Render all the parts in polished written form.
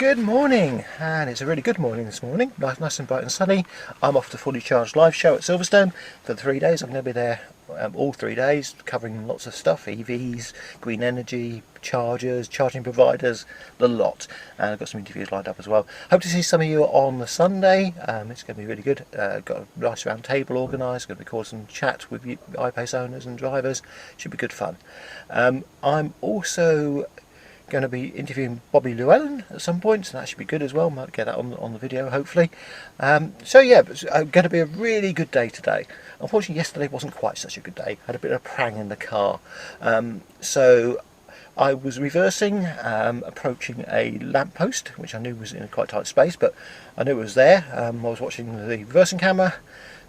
Good morning, and it's a really good morning this morning, nice and bright and sunny. I'm off to FullyCharged Live Show at Silverstone for 3 days. I'm going to be there all 3 days, covering lots of stuff: EVs, green energy, chargers, charging providers, the lot. And I've got some interviews lined up as well. Hope to see some of you on the Sunday. It's going to be really good. Got a nice round table organised. Going to record some chat with you, iPace owners and drivers. Should be good fun. I'm also going to be interviewing Bobby Lew at some point, so that should be good as well. Might get that on the video hopefully. So yeah, it's going to be a really good day today. Unfortunately yesterday wasn't quite such a good day. I had a bit of a prang in the car, so I was reversing, approaching a lamppost which I knew was in a quite tight space, but I knew it was there. I was watching the reversing camera,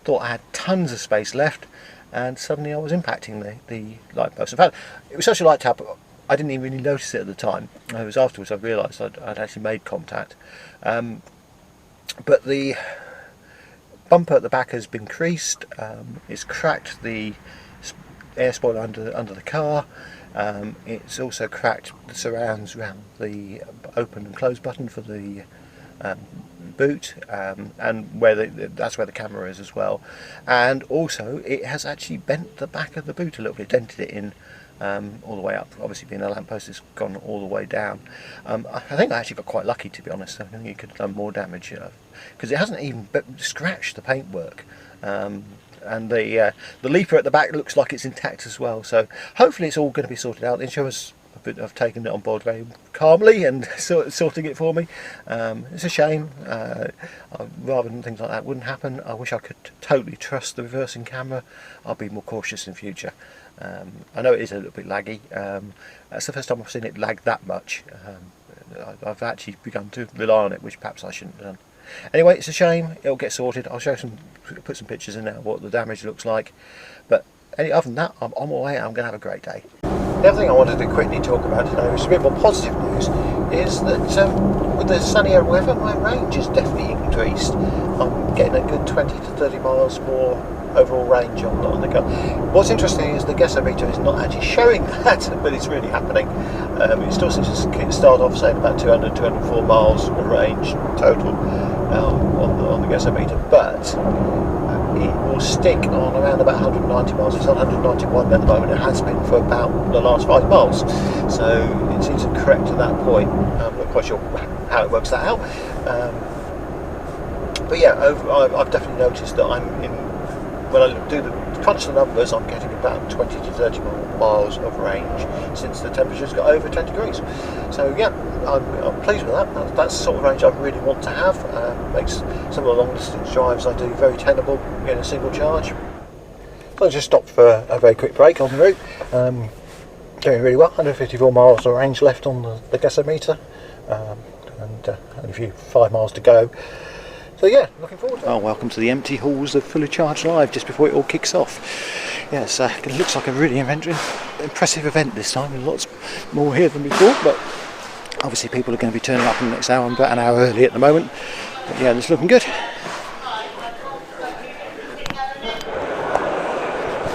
thought I had tons of space left, and suddenly I was impacting the lamppost. In fact, it was such a light tap, I didn't even really notice it at the time. It was afterwards I realised I'd actually made contact. But the bumper at the back has been creased. It's cracked the air spoiler under the car. It's also cracked the surrounds around the open and close button for the boot, and that's where the camera is as well. And also it has actually bent the back of the boot a little bit, dented it in all the way up. Obviously being a lamppost, it's gone all the way down. I think I actually got quite lucky, to be honest. I think it could have done more damage because it hasn't even scratched the paintwork. And the leaper at the back looks like it's intact as well, so hopefully it's all going to be sorted out. The insurers have taken it on board very calmly and sorting it for me. It's a shame. Rather than things like that wouldn't happen, I wish I could totally trust the reversing camera. I'll be more cautious in future. I know it is a little bit laggy. That's the first time I've seen it lag that much. I've actually begun to rely on it, which perhaps I shouldn't have done. Anyway, it's a shame. It'll get sorted. I'll put some pictures in there of what the damage looks like. But other than that, I'm on my way. I'm going to have a great day. The other thing I wanted to quickly talk about today, which is a bit more positive news, is that with the sunnier weather, my range has definitely increased. I'm getting a good 20 to 30 miles more overall range on the car. What's interesting is the gasometer is not actually showing that, but it's really happening. It still seems to start off saying about 204 miles of range total on the gasometer, but it will stick on around about 190 miles. It's on 191 at the moment. It has been for about the last 5 miles, so it seems to correct to that point. I'm not quite sure how it works that out, but yeah, I've definitely noticed that when I do the crunch the numbers, I'm getting about 20 to 30 miles of range since the temperature's got over 10 degrees. So yeah, I'm pleased with that. That's the sort of range I really want to have. Makes some of the long distance drives I do very tenable in a single charge. So I just stopped for a very quick break on the route. Doing really well, 154 miles of range left on the gasometer, and only 5 miles to go. So yeah, looking forward to it. Oh, welcome to the empty halls of FullyCharged Live just before it all kicks off. Yes, it looks like a really impressive event this time. Lots more here than before, but obviously people are going to be turning up in the next hour. I'm about an hour early at the moment. But yeah, it's looking good.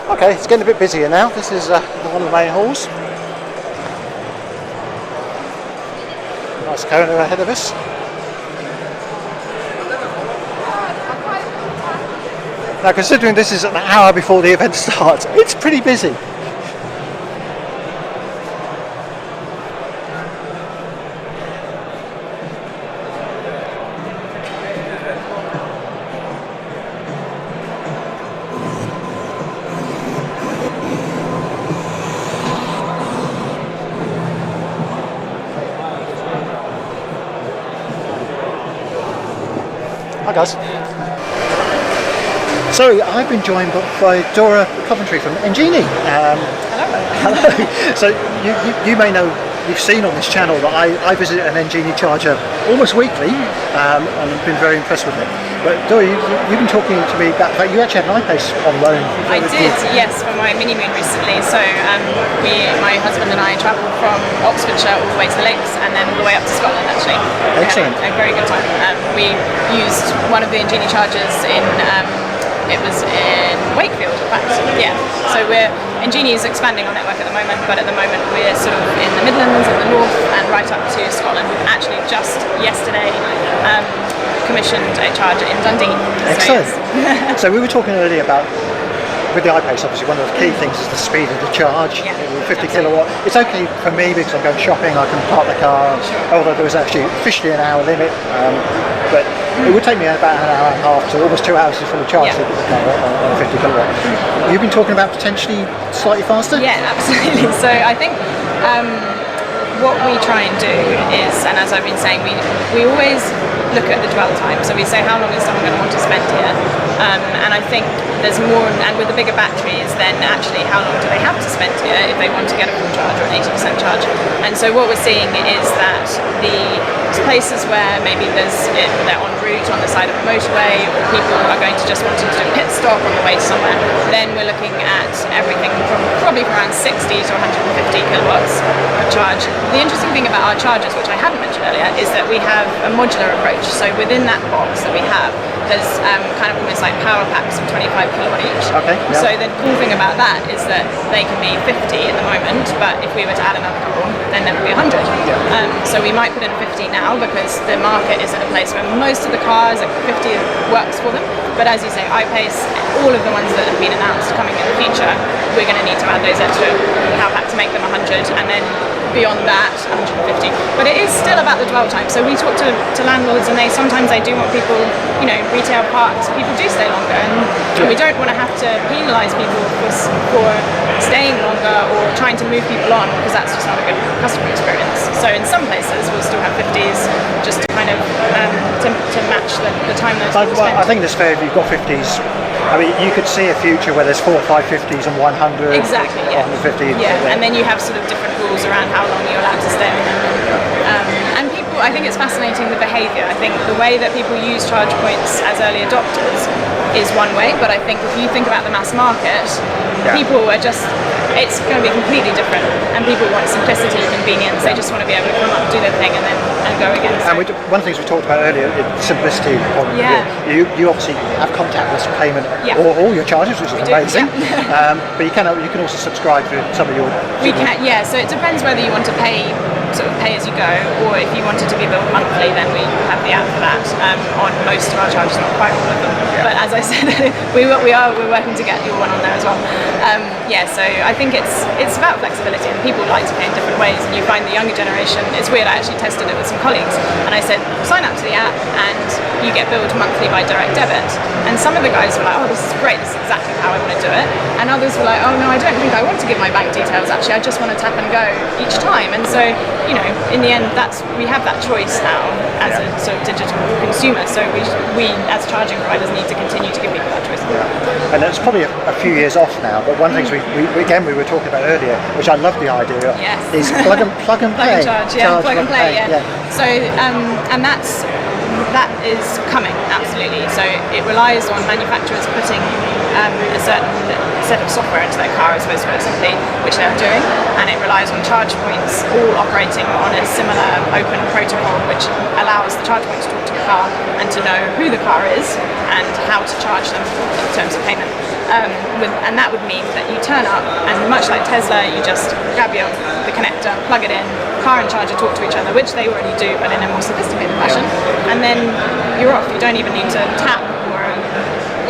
Okay, it's getting a bit busier now. This is one of the main halls. Nice corner ahead of us. Now, considering this is an hour before the event starts, it's pretty busy. Hi guys. So I've been joined by Dora Coventry from Engini. Hello. So you may know, you've seen on this channel that I visit an Engini charger almost weekly, and I've been very impressed with it. But Dora, you've been talking to me about the fact you actually had an iPace on loan. I did, yes, for my mini moon recently. So my husband and I travelled from Oxfordshire all the way to the Lakes and then all the way up to Scotland actually. Excellent. We had a very good time. We used one of the Engini chargers it was in Wakefield, in fact. Yeah. So we're Genie is expanding our network at the moment, but at the moment we're sort of in the Midlands and the North and right up to Scotland. We've actually just yesterday commissioned a charger in Dundee. Excellent. So we were talking earlier about, with the iPace, obviously one of the key things is the speed of the charge. 50 kilowatt. It's okay for me because I'm going shopping, I can park the car, although there was actually officially an hour limit, but it would take me about an hour and a half to almost 2 hours to fully charge the car on 50 kilowatt. You've been talking about potentially slightly faster? Yeah, absolutely. So I think what we try and do is, and as I've been saying, we always look at the dwell time. So we say, how long is someone going to want to spend here? And I think there's more, and with the bigger batteries, then actually how long do they have to spend here if they want to get a full charge or an 80% charge? And so what we're seeing is that the places where maybe they're en route on the side of a motorway, or people are going to just want to do a pit stop on the way somewhere, then we're looking at everything from probably around 60 to 150 kilowatts of charge. The interesting thing about our chargers, which I hadn't mentioned earlier, is that we have a modular approach. So within that box that we have, there's kind of almost like power packs of 25 kilowatt each. Okay, yeah. So the cool thing about that is that they can be 50 at the moment, but if we were to add another couple, then there would be 100. Yeah. So we might put in 50 now because the market is in a place where most of the cars, like 50 works for them. But as you say, iPace, all of the ones that have been announced coming in the future, we're going to need to add those extra power pack to make them 100, and then beyond that 150. But it is still about the dwell time. So we talk to landlords, and sometimes they do want people, retail parks, people do stay longer, and we don't want to have to penalise people for staying longer or trying to move people on, because that's just not a good customer experience. So in some places we'll still have 50s just to kind of to match the time those people spend. I think it's fair if you've got 50s. I mean, you could see a future where there's 4 or 5 50s and 100. Exactly, yeah. 150. Yeah, and then you have sort of different rules around how long you're allowed to stay. And people, I think it's fascinating the behaviour. I think the way that people use charge points as early adopters is one way, but I think if you think about the mass market, people are just, it's going to be completely different, and people want simplicity, convenience. They just want to be able to come up, do their thing, and then go again. So. And one of the things we talked about earlier, simplicity. You obviously have contactless payment or all your charges, which is amazing. But you can also subscribe to some of your. We can, yeah. So it depends whether you want to pay as you go, or if you wanted to be billed monthly, then we have the app for that on most of our charges, not quite all of them. But as I said, we're working to get your one on there as well. So I think it's about flexibility, and people like to pay in different ways. And you find the younger generation, it's weird, I actually tested it with some colleagues, and I said, sign up to the app and you get billed monthly by direct debit. And some of the guys were like, oh, this is great, this is exactly how I want to do it. And others were like, oh no, I don't think I want to give my bank details, actually, I just want to tap and go each time. And so, in the end, we have that choice now as a sort of digital consumer. So we as charging providers need to continue to give people that choice. And it's probably a few years off now, but one of the things we were talking about earlier, which I love the idea of, is plug and play. Plug and charge, plug and play, yeah. So, and that is coming, absolutely. So it relies on manufacturers putting a certain set of software into their car, as opposed to simply, which they're doing, and it relies on charge points all operating on a similar open protocol, which allows the charge point to talk to the car and to know who the car is and how to charge them in terms of payment. And that would mean that you turn up, and much like Tesla, you just grab the connector, plug it in, car and charger talk to each other, which they already do, but in a more sophisticated fashion, and then you're off. You don't even need to tap or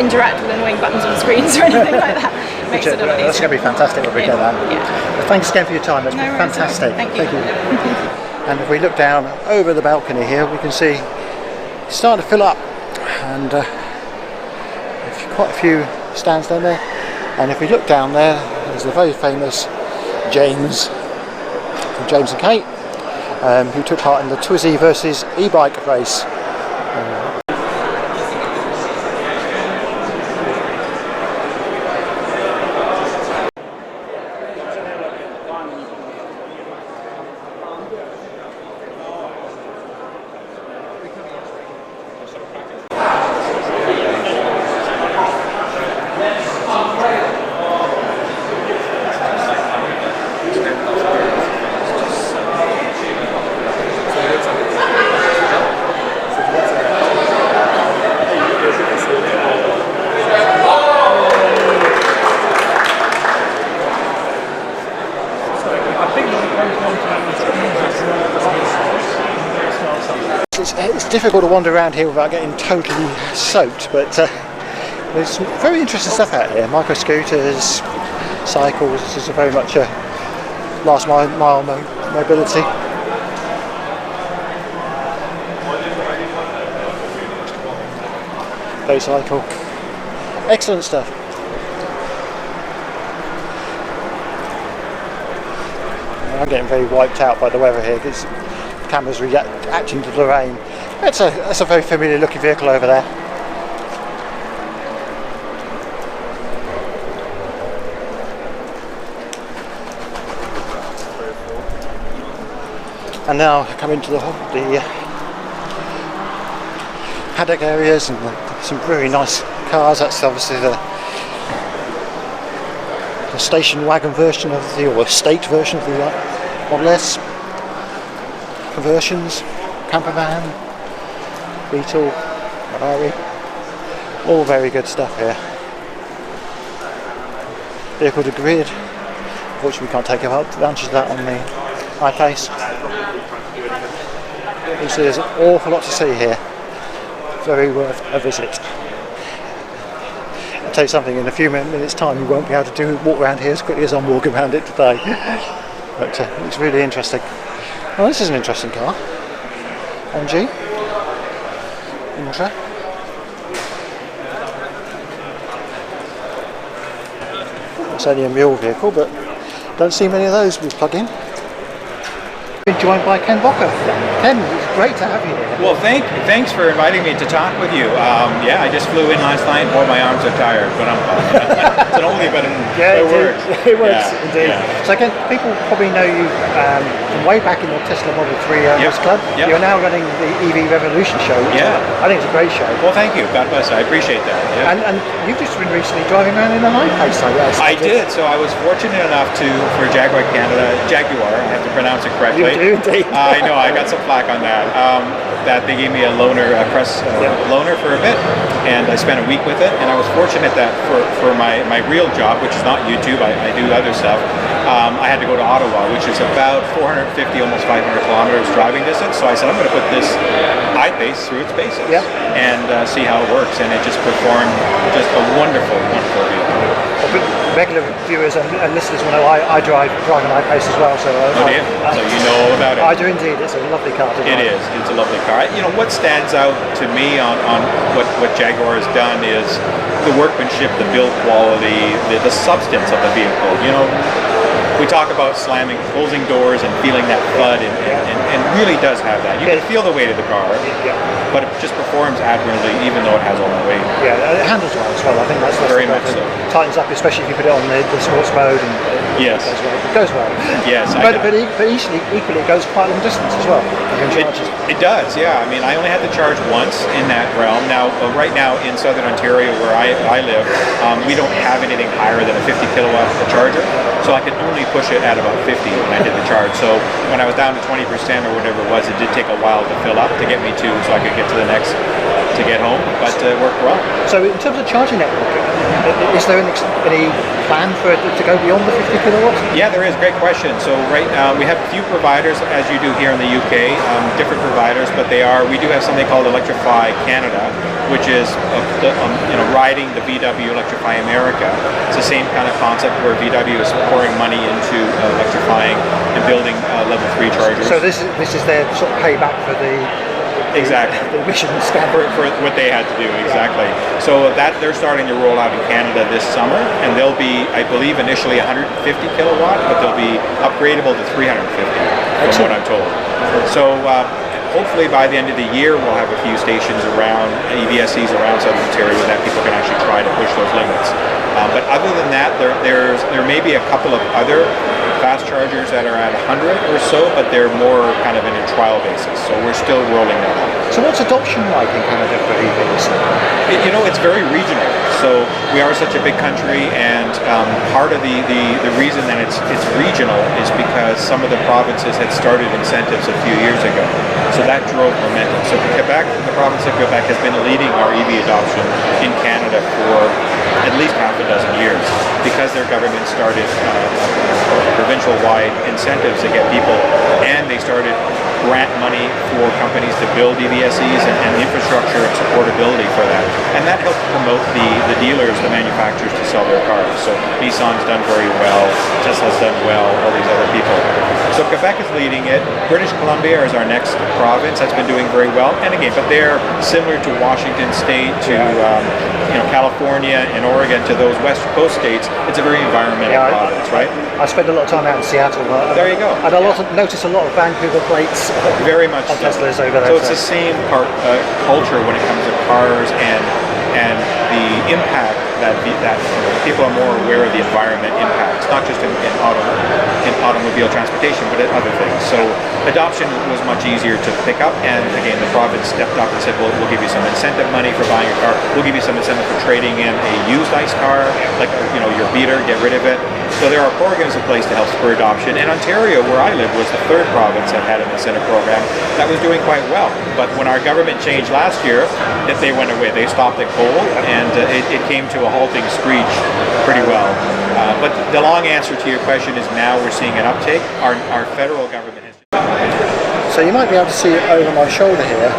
interact with annoying buttons on screens or anything like that. Makes it a lot easier. That's going to be fantastic when we get that. Well, thanks again for your time. It's been fantastic. Thank you. And if we look down over the balcony here, we can see it's starting to fill up, and quite a few stands down there. And if we look down there's the very famous James from James and Kate, who took part in the Twizy versus e-bike race. it's difficult to wander around here without getting totally soaked, but there's some very interesting stuff out here. Micro scooters, cycles. This is very much a last mile mobility. Cycle. Excellent stuff. I'm getting very wiped out by the weather here because the camera's reacting to the rain. That's a very familiar looking vehicle over there. And now I come into the paddock areas and some very nice cars. That's obviously the station wagon version of or estate version of the Model S. Conversions, camper van, Beetle, Ferrari, all very good stuff here. Vehicle to grid. Unfortunately, we can't take advantage of that on the iPace. You see, there's an awful lot to see here. Very worth a visit. I'll tell you something, in a few minutes time you won't be able to walk around here as quickly as I'm walking around it today. But it's really interesting. Well, this is an interesting car. MG Intra. It's only a mule vehicle, but don't see many of those with plug-in. Joined by Ken Bocker. Ken, it's great to have you here. Well, thanks for inviting me to talk with you. Yeah, I just flew in last night. Boy, my arms are tired, but I'm fine. It's an only, but it works. It works, yeah, indeed. Yeah. So again, people probably know you from way back in the Tesla Model 3 Owners Club. Yep. You're now running the EV Revolution show, which I think is a great show. Well, thank you. God bless. I appreciate that. Yeah. And you've just been recently driving around in an iPace, I guess. I did. So I was fortunate enough for Jaguar, I have to pronounce it correctly. You do indeed. I know, I got some flack on that. That they gave me a press loaner for a bit, and I spent a week with it. And I was fortunate that for my real job, which is not YouTube, I do other stuff. I had to go to Ottawa, which is about 450, almost 500 kilometers driving distance. So I said, I'm going to put this iPace through its paces and see how it works. And it just performed just a wonderful, wonderful vehicle. Well, regular viewers and listeners will know I drive an iPace as well. So so you know all about it. I do indeed. It's a lovely car to drive. It is. It's a lovely car. You know, what stands out to me on what Jaguar has done is the workmanship, the build quality, the substance of the vehicle. You know, we talk about closing doors and feeling that thud, and really does have that. You can feel the weight of the car, but it just performs admirably, even though it has all that weight. Yeah, it handles well as well. I think that's very much so. Tightens up, especially if you put it on the sports mode, and it goes well. Yes, but equally, it goes quite a long distance as well. It does, yeah. I mean, I only had to charge once in that realm. Now, right now in Southern Ontario, where I live, we don't have anything higher than a 50 kilowatt charger, so I could only push it at about 50 when I did the charge. So when I was down to 20% or whatever it was, it did take a while to fill up to get me so I could get to the next to get home, but it worked well. So in terms of charging network, is there any plan for it to go beyond the 50 kilowatts? Yeah, there is. Great question. So right now we have a few providers, as you do here in the UK, different providers, but we do have something called Electrify Canada, which is riding the VW Electrify America. It's the same kind of concept where VW is pouring money into electrifying and building level 3 chargers. So this is their sort of payback for the emission scam for what they had to do, exactly. So that they're starting to roll out in Canada this summer, and they'll be, I believe, initially 150 kilowatt, but they'll be upgradable to 350 from what I'm told. So hopefully by the end of the year we'll have a few stations around, EVSEs around Southern Ontario, that people can actually try to push those limits. But other than that, there may be a couple of other fast chargers that are at 100 or so, but they're more kind of in a trial basis. So we're still rolling that out. So what's adoption like in Canada for EVs? It's very regional. So we are such a big country, and part of the reason that it's regional is because some of the provinces had started incentives a few years ago. So that drove momentum. So Quebec, the province of Quebec, has been leading our EV adoption in Canada for at least half a dozen years, because their government started provincial-wide incentives to get people, and they started grant money for companies to build EVSEs and infrastructure and supportability for that. And that helped promote the dealers, the manufacturers, to sell their cars. So Nissan's done very well, Tesla's done well, all these other people. So Quebec is leading it. British Columbia is our next province. That's been doing very well. And again, but they're similar to Washington State, to California and Oregon, to those West Coast states. It's a very environmental province, right? I spend a lot of time out in Seattle. There you go. And I notice a lot of Vancouver plates. Very much on Teslas over there. So it's the same culture when it comes to cars and the impact that people are more aware of the environment impacts, not just in automobile transportation, but in other things. So adoption was much easier to pick up, and again, the province stepped up and said, well, we'll give you some incentive money for buying a car. We'll give you some incentive for trading in a used ICE car, like your beater, get rid of it. So there are programs in place to help spur adoption. And Ontario, where I live, was the third province that had an incentive program that was doing quite well. But when our government changed last year, they went away. They stopped it cold, and it came to a halting screech pretty well. But the long answer to your question is now we're seeing an uptake. Our federal government has... So you might be able to see it over my shoulder here.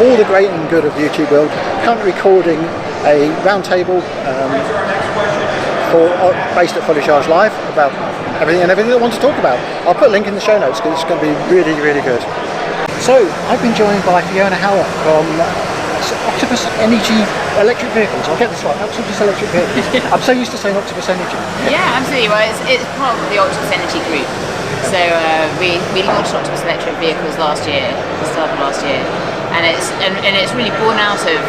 All the great and good of the YouTube world, currently recording a roundtable based at FullyCharged Live about everything and everything I want to talk about. I'll put a link in the show notes because it's going to be really, really good. So I've been joined by Fiona Howard from Octopus Energy Electric Vehicles. I'll get this right, Octopus Electric Vehicles. I'm so used to saying Octopus Energy. Yeah, absolutely. Well, it's part of the Octopus Energy group. So we launched Octopus Electric Vehicles last year, the start of last year. And it's really born out of,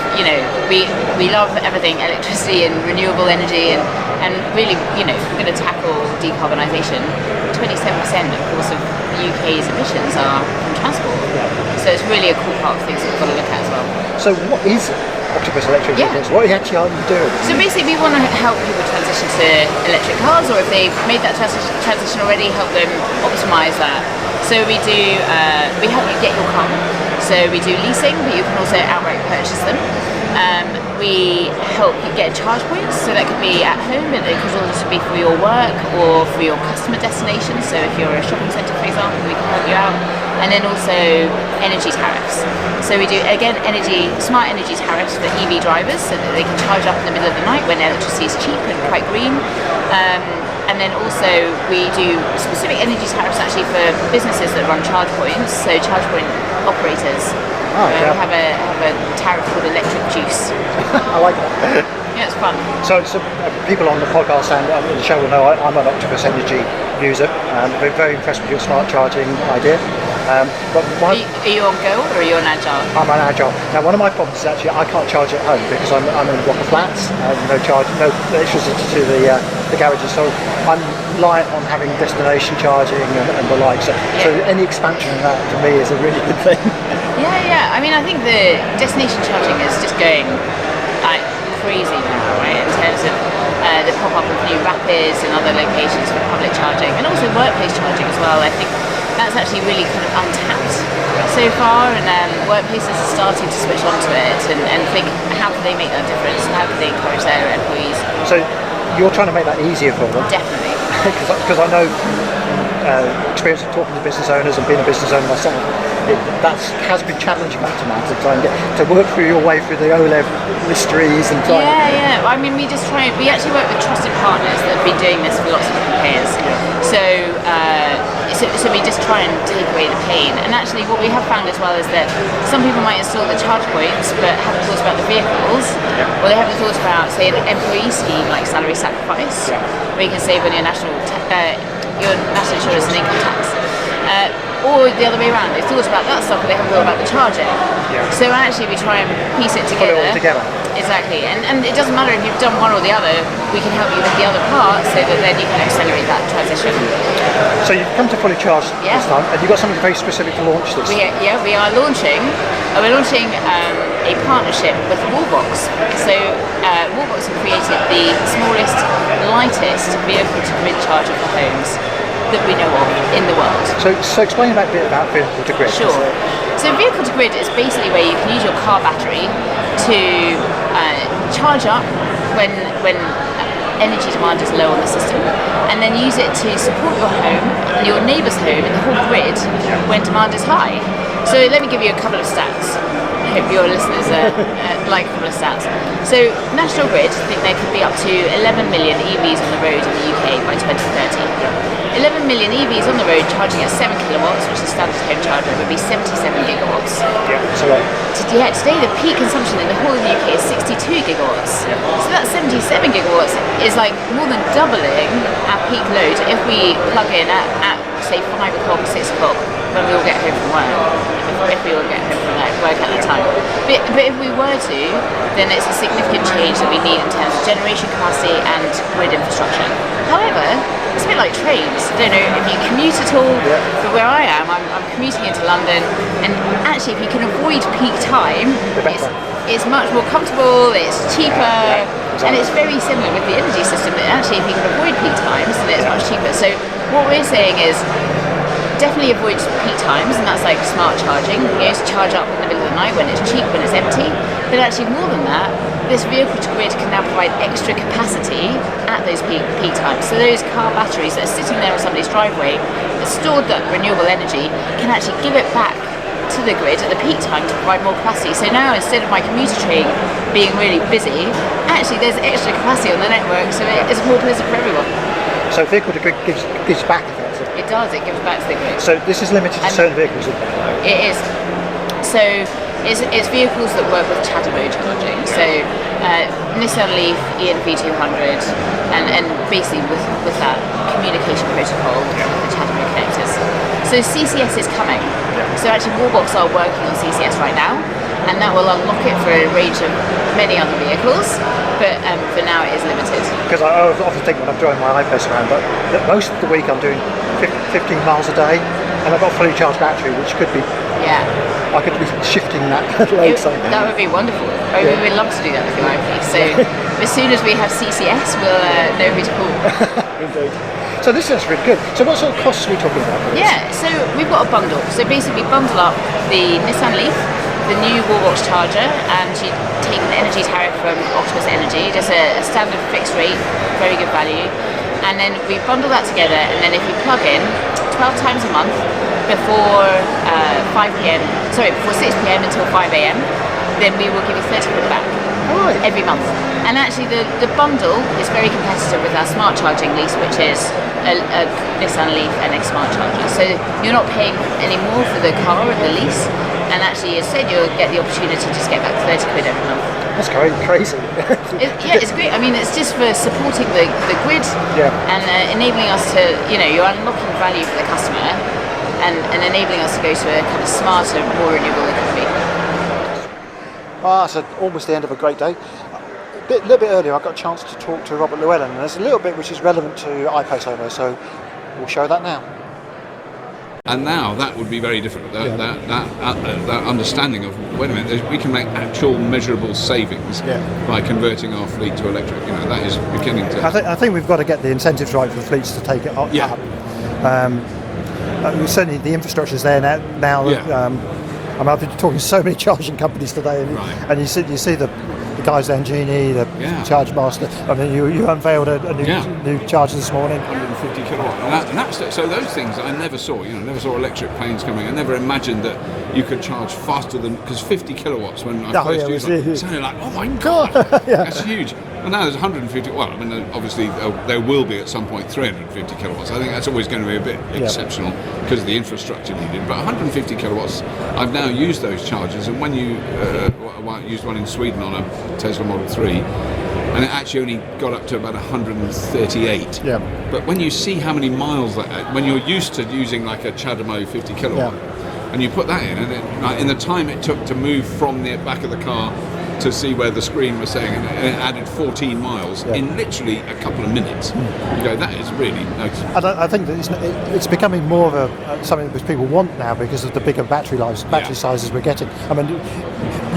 we love everything electricity and renewable energy, and really, if we're going to tackle decarbonisation, 27% of course of the UK's emissions are from transport. So it's really a cool part of things that we've got to look at as well. So what is Octopus Electric Vehicles? What actually are you doing? So basically we want to help people transition to electric cars, or if they've made that transition already, help them optimise that. So we help you get your car. So we do leasing, but you can also outright purchase them. We help you get charge points, so that could be at home, but it could also be for your work or for your customer destination. So if you're a shopping centre, for example, we can help you out. And then also energy tariffs. So we do, again, smart energy tariffs for EV drivers, so that they can charge up in the middle of the night when electricity is cheap and quite green. And then also we do specific energy tariffs actually for businesses that run charge points, so charge point operators. Have a tariff called electric juice. I like that. Yeah, it's fun. So people on the podcast and on the show will know I'm an Octopus Energy user. I'm very impressed with your smart charging idea. But are you on Go or are you on Agile? I'm on Agile. Now one of my problems is actually I can't charge at home because I'm in a block of flats, no electricity to the garages, so I'm reliant on having destination charging and the like. So any expansion in that for me is a really good thing. Yeah. I mean, I think the destination charging is just going like crazy now, right? In terms of the pop-up of new rapids and other locations for public charging, and also workplace charging as well. I think that's actually really kind of untapped so far, and workplaces are starting to switch onto it and think, how can they make that difference? How can they encourage their employees? So you're trying to make that easier for them? Definitely. Because I know experience of talking to business owners and being a business owner myself, that has been challenging up to now to try and get to work through your way through the OLEV mysteries and try. Yeah. I mean, we actually work with trusted partners that have been doing this for lots of different players. So we just try and take away the pain. And actually, what we have found as well is that some people might install the charge points but haven't thought about the vehicles, or they haven't thought about, say, an employee scheme like salary sacrifice, where you can save on your national insurance and income tax. Or the other way around, they've thought about that stuff but they haven't thought about the charging. So actually we try and piece it together. Put it all together. Exactly, and it doesn't matter if you've done one or the other, we can help you with the other part so that then you can accelerate that transition. So you've come to FullyCharged this time, and you've got something very specific to launch this. We are launching a partnership with Wallbox. So Wallbox have created the smallest, lightest vehicle-to-grid charger for homes that we know of in the world. So explain that bit about vehicle to grid. Sure. So vehicle to grid is basically where you can use your car battery to charge up when energy demand is low on the system, and then use it to support your home, your neighbour's home, and the whole grid when demand is high. So let me give you a couple of stats. I hope your listeners like a couple of stats. So National Grid think there could be up to 11 million EVs on the road in the UK by 2030. 11 million EVs on the road charging at 7 kilowatts, which is standard home charger, would be 77 gigawatts. Yeah, it's a lot. Today the peak consumption in the whole of the UK is 62 gigawatts. So that 77 gigawatts is like more than doubling our peak load if we plug in at say 5 o'clock, 6 o'clock when we all get home from work. If we all get home from work at that time. But if we were to, then it's a significant change that we need in terms of generation capacity and grid infrastructure. However, it's a bit like trains. I don't know if you commute at all, but where I am, I'm commuting into London, and actually if you can avoid peak time, it's much more comfortable, it's cheaper, and it's very similar with the energy system. That actually if you can avoid peak times, then it's much cheaper. So what we're saying is, definitely avoid peak times, and that's like smart charging. You know, to charge up in the middle of the night when it's cheap, when it's empty. But actually more than that, this vehicle to grid can now provide extra capacity at those peak times. So those car batteries that are sitting there on somebody's driveway that stored that renewable energy can actually give it back to the grid at the peak time to provide more capacity. So now instead of my commuter train being really busy, actually there's extra capacity on the network, so it's more pleasant for everyone. So vehicle to grid gives back. It does, it gives back to the grid. So this is limited to certain vehicles, isn't it? It is. So it's vehicles that work with CHAdeMO charging. So Nissan Leaf, ENV200, and basically with that communication protocol with the CHAdeMO connectors. So CCS is coming. So actually Wallbox are working on CCS right now, and that will unlock it for a range of many other vehicles, but for now it is limited. Because I often think when I'm driving my iPace around, but most of the week I'm doing 15 miles a day, and I've got a fully charged battery, which could be, I could be shifting that load something. That would be wonderful. We would love to do that with your iPace. So as soon as we have CCS, we'll know who to call. Indeed. So this is really good. So what sort of costs are we talking about? Yeah, so we've got a bundle. So basically we bundle up the Nissan Leaf, the new Wallbox charger, and you take an energy tariff from Octopus Energy, just a standard fixed rate, very good value. And then we bundle that together, and then if you plug in 12 times a month before 6 p.m. until 5 a.m, then we will give you 30 quid back every month. And actually the bundle is very competitive with our smart charging lease, which is a Nissan Leaf NX smart charger. So you're not paying any more for the car and the lease, and actually instead you'll get the opportunity to just get back 30 quid every month. That's crazy. It's great. I mean, it's just for supporting the grid and enabling us to, you're unlocking value for the customer and enabling us to go to a kind of smarter, more renewable economy. It's almost the end of a great day. A little bit earlier I got a chance to talk to Robert Llewellyn, and there's a little bit which is relevant to iPaceOwner, so we'll show that now. And now that would be very different. That understanding of, wait a minute, we can make actual measurable savings by converting our fleet to electric. That is beginning to. I think we've got to get the incentives right for the fleets to take it up. Certainly the infrastructure's there now. I've been talking to so many charging companies today, and you see the guys there, Genie, the Charge Master. I mean, you unveiled a new charger this morning. 150 kilowatt. And that's so those things I never saw. Never saw electric planes coming. I never imagined that you could charge faster than, because 50 kilowatts when I first used it sounded like, oh my god, that's huge. Well, now there's 150. Well, I mean, obviously there will be at some point 350 kilowatts. I think that's always going to be a bit exceptional because of the infrastructure needed. But 150 kilowatts, I've now used those chargers, and when you I used one in Sweden on a Tesla Model 3, and it actually only got up to about 138. But when you see how many miles when you're used to using like a CHAdeMO 50 kilowatt, and you put that in, and in the time it took to move from the back of the car to see where the screen was saying, and it added 14 miles in literally a couple of minutes. You go, that is really noticeable. And I think that it's becoming more of something that people want now because of the bigger battery sizes we're getting. I mean,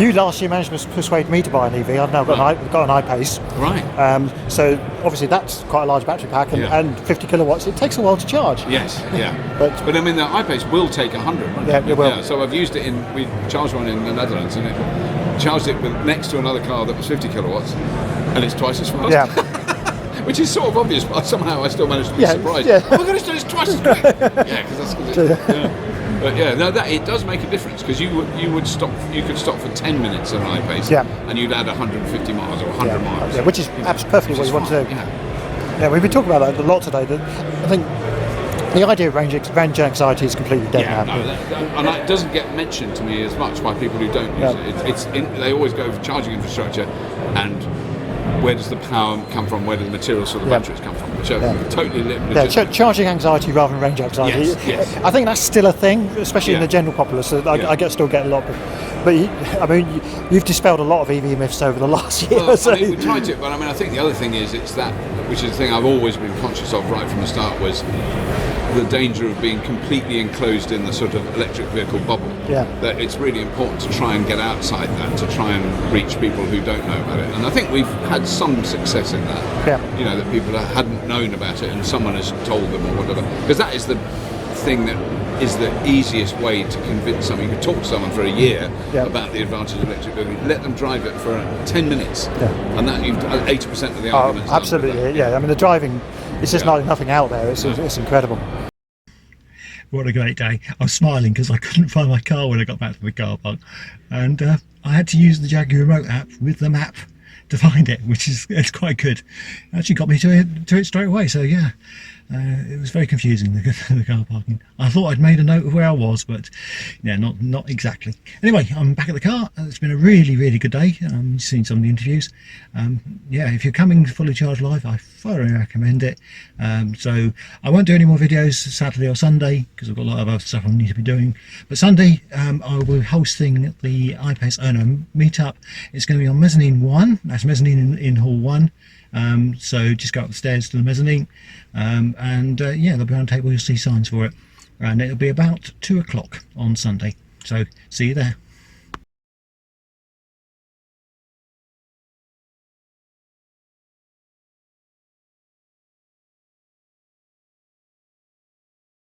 you last year managed to persuade me to buy an EV. I've now got an iPace. So obviously that's quite a large battery pack, and 50 kilowatts. It takes a while to charge. But I mean, the iPace will take 100. It will. So I've used it we charged one in the Netherlands, and it charged it next to another car that was 50 kilowatts, and it's twice as fast. Yeah. Which is sort of obvious, but somehow I still managed to be surprised. Yeah. Oh my God, it's twice as quick. Yeah, because that's But yeah, no, that it does make a difference, because you could stop for 10 minutes on an iPace, and you'd add 150 miles or 100 miles. Yeah, which is perfectly what you want to do. Yeah, we've been talking about that a lot today. I think the idea of range anxiety is completely dead now. And it doesn't get mentioned to me as much by people who don't use it. They always go for charging infrastructure and where does the power come from, where do the materials for the batteries come from, which are totally legitimate. Charging anxiety rather than range anxiety. Yes. I think that's still a thing, especially in the general populace. So I still get a lot of, but I mean, you've dispelled a lot of EV myths over the last year. Well, I mean, we tried to, but I mean, I think the other thing is which is the thing I've always been conscious of right from the start, was the danger of being completely enclosed in the sort of electric vehicle bubble. That it's really important to try and get outside that, to try and reach people who don't know about it. And I think we've had some success in that. You know, that people hadn't known about it and someone has told them or whatever. Because that is the thing that is the easiest way to convince someone. You could talk to someone for a year about the advantage of electric vehicles, let them drive it for 10 minutes, and that you've 80% of the arguments. Absolutely, I mean, the driving, it's just nothing out there. It's incredible. What a great day. I was smiling because I couldn't find my car when I got back to the car park, and I had to use the Jaguar Remote app with the map to find it, which is quite good. It actually got me to it straight away, so yeah. It was very confusing, the car parking. I thought I'd made a note of where I was, but yeah, not exactly. Anyway, I'm back at the car. It's been a really, really good day. You've seen some of the interviews. Yeah, if you're coming to Fully Charged Live, I thoroughly recommend it. So I won't do any more videos Saturday or Sunday, because I've got a lot of other stuff I need to be doing. But Sunday, I will be hosting the iPaceOwner meetup. It's going to be on Mezzanine 1. That's Mezzanine in Hall 1. So just go up the stairs to the mezzanine, and yeah, there'll be on a table, you'll see signs for it, and it'll be about 2 o'clock on Sunday, so see you there.